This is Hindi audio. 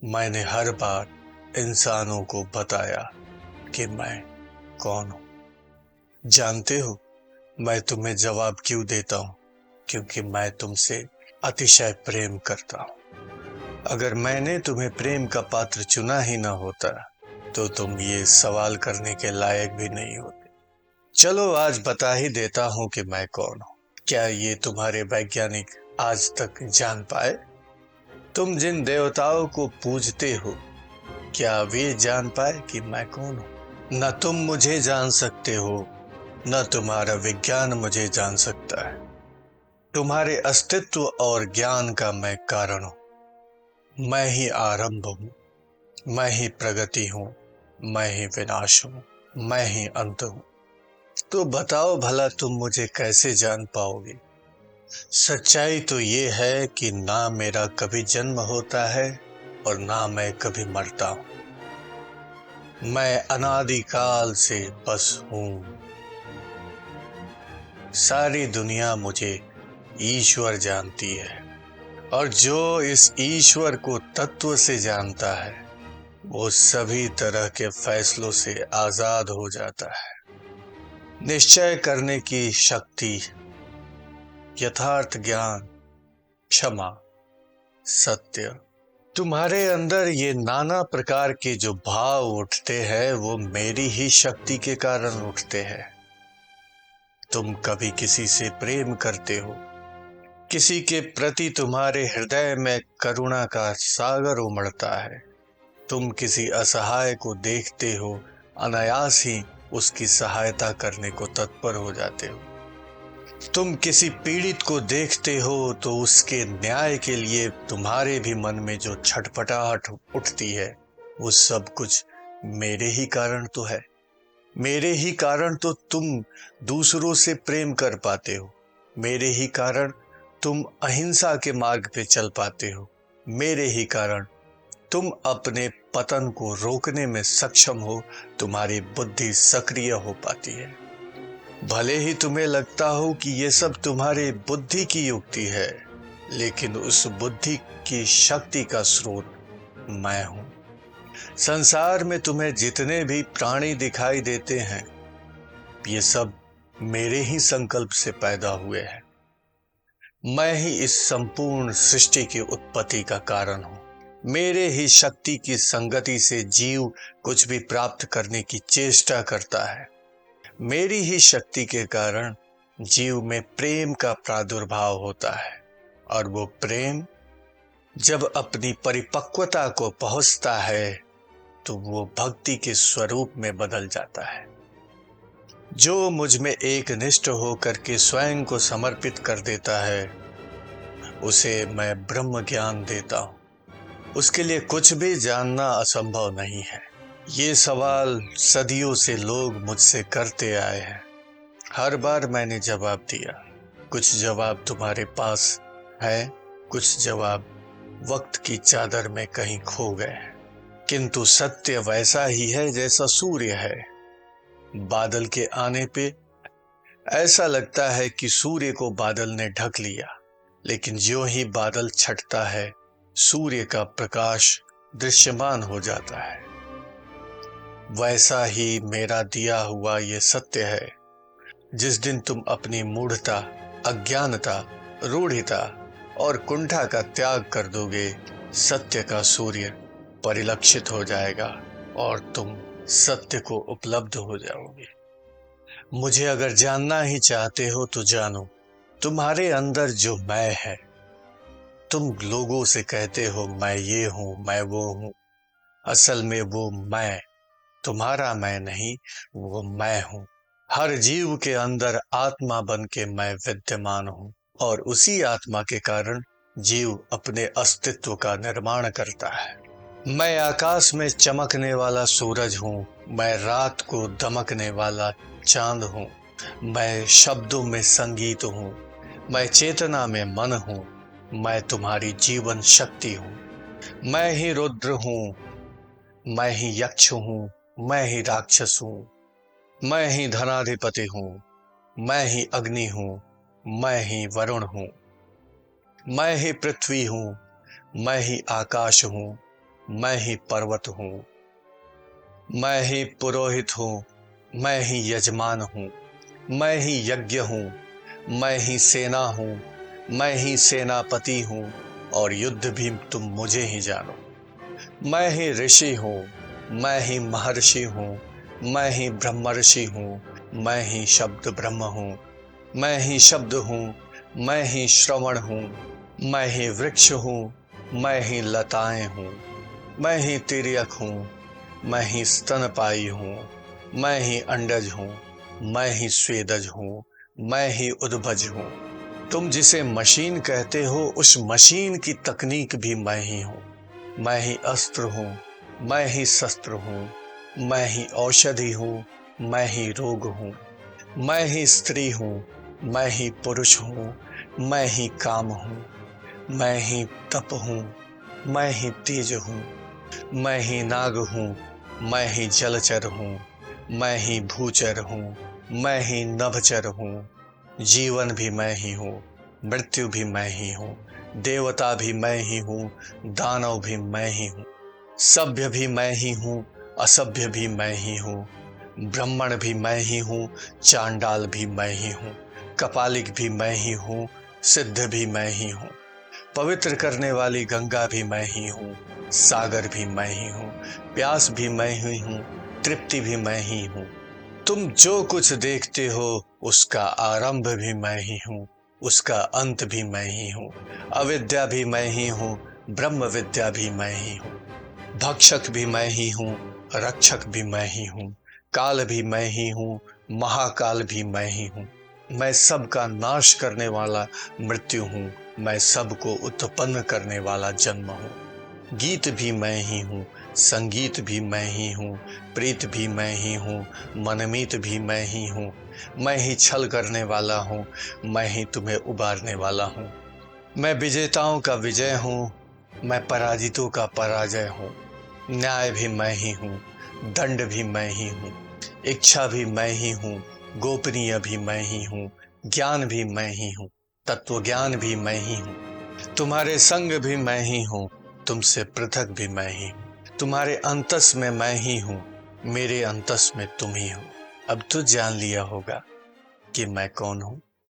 मैंने हर बार इंसानों को बताया कि मैं कौन हूं। जानते हो मैं तुम्हें जवाब क्यों देता हूं? क्योंकि मैं तुमसे अतिशय प्रेम करता हूं। अगर मैंने तुम्हें प्रेम का पात्र चुना ही ना होता तो तुम ये सवाल करने के लायक भी नहीं होते। चलो आज बता ही देता हूं कि मैं कौन हूं। क्या ये तुम्हारे वैज्ञानिक आज तक जान पाए? तुम जिन देवताओं को पूजते हो, क्या वे जान पाए कि मैं कौन हूं? न तुम मुझे जान सकते हो, न तुम्हारा विज्ञान मुझे जान सकता है। तुम्हारे अस्तित्व और ज्ञान का मैं कारण हूं। मैं ही आरंभ हूं, मैं ही प्रगति हूं, मैं ही विनाश हूं, मैं ही अंत हूं। तो बताओ भला तुम मुझे कैसे जान पाओगे? सच्चाई तो ये है कि ना मेरा कभी जन्म होता है और ना मैं कभी मरता हूं। मैं अनादिकाल से बस हूं। सारी दुनिया मुझे ईश्वर जानती है और जो इस ईश्वर को तत्व से जानता है वो सभी तरह के फैसलों से आजाद हो जाता है। निश्चय करने की शक्ति, यथार्थ ज्ञान, क्षमा, सत्य। तुम्हारे अंदर ये नाना प्रकार के जो भाव उठते हैं वो मेरी ही शक्ति के कारण उठते हैं। तुम कभी किसी से प्रेम करते हो, किसी के प्रति तुम्हारे हृदय में करुणा का सागर उमड़ता है। तुम किसी असहाय को देखते हो, अनायास ही उसकी सहायता करने को तत्पर हो जाते हो। तुम किसी पीड़ित को देखते हो तो उसके न्याय के लिए तुम्हारे भी मन में जो छटपटाहट उठती है वो सब कुछ मेरे ही कारण तो है। मेरे ही कारण तो तुम दूसरों से प्रेम कर पाते हो। मेरे ही कारण तुम अहिंसा के मार्ग पे चल पाते हो। मेरे ही कारण तुम अपने पतन को रोकने में सक्षम हो। तुम्हारी बुद्धि सक्रिय हो पाती है। भले ही तुम्हें लगता हो कि ये सब तुम्हारी बुद्धि की युक्ति है, लेकिन उस बुद्धि की शक्ति का स्रोत मैं हूं। संसार में तुम्हें जितने भी प्राणी दिखाई देते हैं ये सब मेरे ही संकल्प से पैदा हुए हैं। मैं ही इस संपूर्ण सृष्टि की उत्पत्ति का कारण हूं। मेरे ही शक्ति की संगति से जीव कुछ भी प्राप्त करने की चेष्टा करता है। मेरी ही शक्ति के कारण जीव में प्रेम का प्रादुर्भाव होता है और वो प्रेम जब अपनी परिपक्वता को पहुंचता है तो वो भक्ति के स्वरूप में बदल जाता है। जो मुझ में एक निष्ठ होकर के स्वयं को समर्पित कर देता है उसे मैं ब्रह्म ज्ञान देता हूं। उसके लिए कुछ भी जानना असंभव नहीं है। ये सवाल सदियों से लोग मुझसे करते आए हैं। हर बार मैंने जवाब दिया। कुछ जवाब तुम्हारे पास है, कुछ जवाब वक्त की चादर में कहीं खो गए। किंतु सत्य वैसा ही है जैसा सूर्य है। बादल के आने पे ऐसा लगता है कि सूर्य को बादल ने ढक लिया, लेकिन ज्यों ही बादल छटता है सूर्य का प्रकाश दृश्यमान हो जाता है। वैसा ही मेरा दिया हुआ ये सत्य है। जिस दिन तुम अपनी मूढ़ता, अज्ञानता, रूढ़िता और कुंठा का त्याग कर दोगे, सत्य का सूर्य परिलक्षित हो जाएगा और तुम सत्य को उपलब्ध हो जाओगे। मुझे अगर जानना ही चाहते हो तो जानो, तुम्हारे अंदर जो मैं है। तुम लोगों से कहते हो मैं ये हूं, मैं वो हूं। असल में वो मैं तुम्हारा मैं नहीं, वो मैं हूं। हर जीव के अंदर आत्मा बन के मैं विद्यमान हूं और उसी आत्मा के कारण जीव अपने अस्तित्व का निर्माण करता है। मैं आकाश में चमकने वाला सूरज हूं। मैं रात को दमकने वाला चांद हूं। मैं शब्दों में संगीत हूं। मैं चेतना में मन हूं। मैं तुम्हारी जीवन शक्ति हूं। मैं ही रुद्र हूं। मैं ही यक्ष हूं। मैं ही राक्षस हूं। मैं ही धनाधिपति हूं। मैं ही अग्नि हूं। मैं ही वरुण हूं। मैं ही पृथ्वी हूं। मैं ही आकाश हूं। मैं ही पर्वत हूँ, मैं ही पुरोहित हूँ, मैं ही यजमान हूँ, मैं ही यज्ञ हूँ, मैं ही सेना हूँ, मैं ही सेनापति हूँ, और युद्ध भी तुम मुझे ही जानो। मैं ही ऋषि हूँ, मैं ही महर्षि हूँ, मैं ही ब्रह्मर्षि हूँ, मैं ही शब्द ब्रह्म हूँ, मैं ही शब्द हूँ, मैं ही श्रवण हूँ, मैं ही वृक्ष हूँ, मैं ही लताएं हूँ, मैं ही तिर्यक हूँ, मैं ही स्तनपायी हूँ, मैं ही अंडज हूँ, मैं ही स्वेदज हूँ, मैं ही उद्भज हूँ। तुम जिसे मशीन कहते हो उस मशीन की तकनीक भी मैं ही हूँ। मैं ही अस्त्र हूँ, मैं ही शस्त्र हूँ, मैं ही औषधि हूँ, मैं ही रोग हूँ, मैं ही स्त्री हूँ, मैं ही पुरुष हूँ, मैं ही काम हूँ, मैं ही तप हूँ, मैं ही तेज हूँ, मैं ही नाग हूँ, मैं ही जलचर हूँ, मैं ही भूचर हूँ, मैं ही नभचर हूँ। जीवन भी मैं ही हूँ, मृत्यु भी मैं ही हूँ, देवता भी मैं ही हूँ, दानव भी मैं ही हूँ, सभ्य भी मैं ही हूँ, असभ्य भी मैं ही हूँ, ब्राह्मण भी मैं ही हूँ, चांडाल भी मैं ही हूँ, कपालिक भी मैं ही हूँ, सिद्ध भी मैं ही हूँ, पवित्र करने वाली गंगा भी मैं ही हूँ, सागर भी मैं ही हूँ, प्यास भी मैं ही हूँ, तृप्ति भी मैं ही हूँ। तुम जो कुछ देखते हो उसका आरंभ भी मैं ही हूँ, उसका अंत भी मैं ही हूँ। अविद्या भी मैं ही हूँ, ब्रह्म विद्या भी मैं ही हूँ। भक्षक भी मैं ही हूँ, रक्षक भी मैं ही हूँ, काल भी मैं ही हूँ, महाकाल भी मैं ही हूँ। मैं सबका नाश करने वाला मृत्यु हूँ, मैं सबको उत्पन्न करने वाला जन्म हूँ। गीत भी मैं ही हूँ, संगीत भी मैं ही हूँ, प्रीत भी मैं ही हूँ, मनमीत भी मैं ही हूँ। मैं ही छल करने वाला हूँ, मैं ही तुम्हें उबारने वाला हूँ। मैं विजेताओं का विजय हूँ, मैं पराजितों का पराजय हूँ। न्याय भी मैं ही हूँ, दंड भी मैं ही हूँ, इच्छा भी मैं ही हूँ, गोपनीय भी मैं ही हूँ, ज्ञान भी मैं ही हूँ, तत्व ज्ञान भी मैं ही हूँ। तुम्हारे संग भी मैं ही हूँ, तुमसे पृथक भी मैं ही हूँ। तुम्हारे अंतस में मैं ही हूँ, मेरे अंतस में तुम ही हो। अब तो जान लिया होगा कि मैं कौन हूँ।